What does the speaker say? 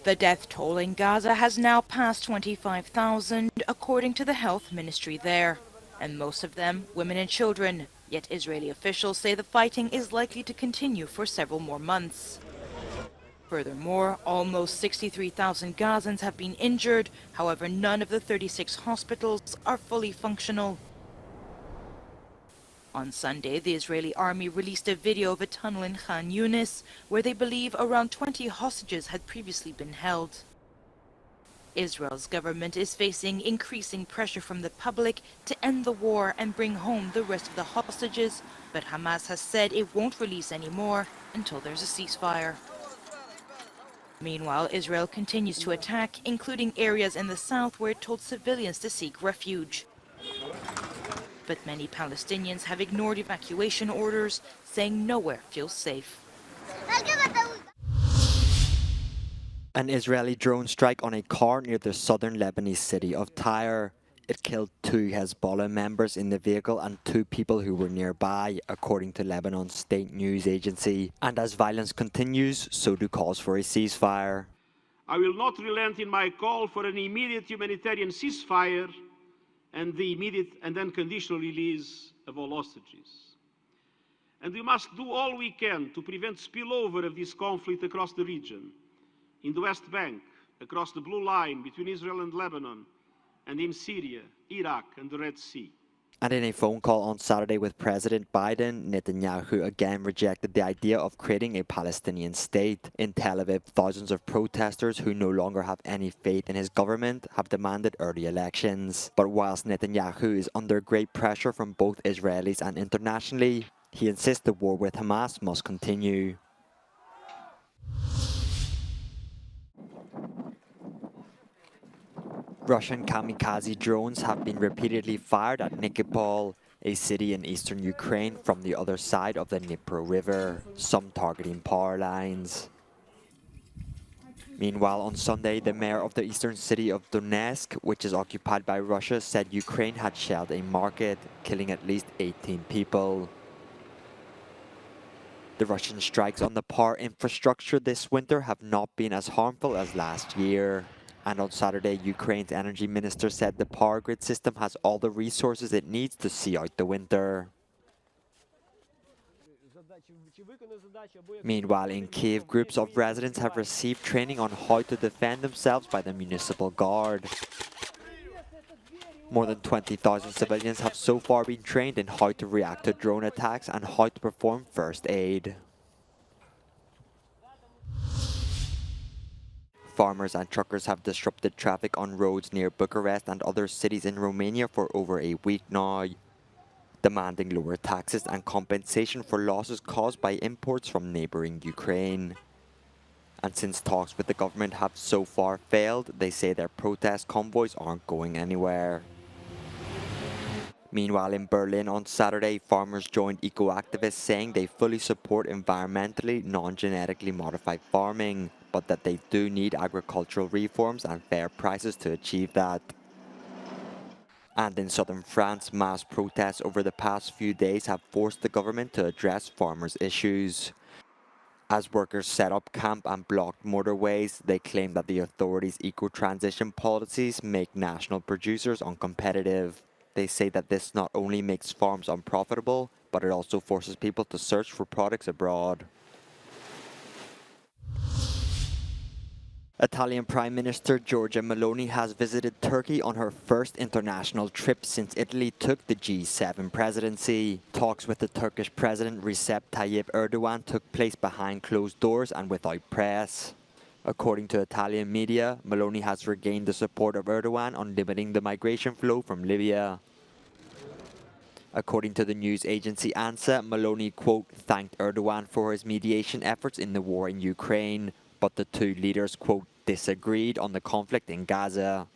The death toll in Gaza has now passed 25,000, according to the health ministry there, and most of them women and children. Yet Israeli officials say the fighting is likely to continue for several more months. Furthermore, almost 63,000 Gazans have been injured. However, none of the 36 hospitals are fully functional. On Sunday, the Israeli army released a video of a tunnel in Khan Yunis, where they believe around 20 hostages had previously been held. Israel's government is facing increasing pressure from the public to end the war and bring home the rest of the hostages, but Hamas has said it won't release any more until there's a ceasefire. Meanwhile, Israel continues to attack, including areas in the south where it told civilians to seek refuge. But many Palestinians have ignored evacuation orders, saying nowhere feels safe. An Israeli drone strike on a car near the southern Lebanese city of Tyre. It killed 2 Hezbollah members in the vehicle and 2 people who were nearby, according to Lebanon's state news agency. And as violence continues, so do calls for a ceasefire. I will not relent in my call for an immediate humanitarian ceasefire and the immediate and unconditional release of all hostages. And we must do all we can to prevent spillover of this conflict across the region, in the West Bank, across the blue line between Israel and Lebanon, and in Syria, Iraq and the Red Sea. And in a phone call on Saturday with President Biden, Netanyahu again rejected the idea of creating a Palestinian state. In Tel Aviv, thousands of protesters who no longer have any faith in his government have demanded early elections. But whilst Netanyahu is under great pressure from both Israelis and internationally, he insists the war with Hamas must continue. Russian kamikaze drones have been repeatedly fired at Nikopol, a city in eastern Ukraine, from the other side of the Dnipro River, some targeting power lines. Meanwhile, on Sunday, the mayor of the eastern city of Donetsk, which is occupied by Russia, said Ukraine had shelled a market, killing at least 18 people. The Russian strikes on the power infrastructure this winter have not been as harmful as last year. And on Saturday, Ukraine's energy minister said the power grid system has all the resources it needs to see out the winter. Meanwhile, in Kiev, groups of residents have received training on how to defend themselves by the municipal guard. More than 20,000 civilians have so far been trained in how to react to drone attacks and how to perform first aid. Farmers and truckers have disrupted traffic on roads near Bucharest and other cities in Romania for over a week now, demanding lower taxes and compensation for losses caused by imports from neighbouring Ukraine. And since talks with the government have so far failed, they say their protest convoys aren't going anywhere. Meanwhile, in Berlin on Saturday, farmers joined eco-activists saying they fully support environmentally, non-genetically modified farming, but that they do need agricultural reforms and fair prices to achieve that. And in southern France, mass protests over the past few days have forced the government to address farmers' issues. As workers set up camp and blocked motorways, they claim that the authorities' eco-transition policies make national producers uncompetitive. They say that this not only makes farms unprofitable, but it also forces people to search for products abroad. Italian Prime Minister Giorgia Meloni has visited Turkey on her first international trip since Italy took the G7 presidency. Talks with the Turkish President Recep Tayyip Erdogan took place behind closed doors and without press. According to Italian media, Meloni has regained the support of Erdogan on limiting the migration flow from Libya. According to the news agency ANSA, Meloni, quote, thanked Erdogan for his mediation efforts in the war in Ukraine, but the two leaders, quote, disagreed on the conflict in Gaza.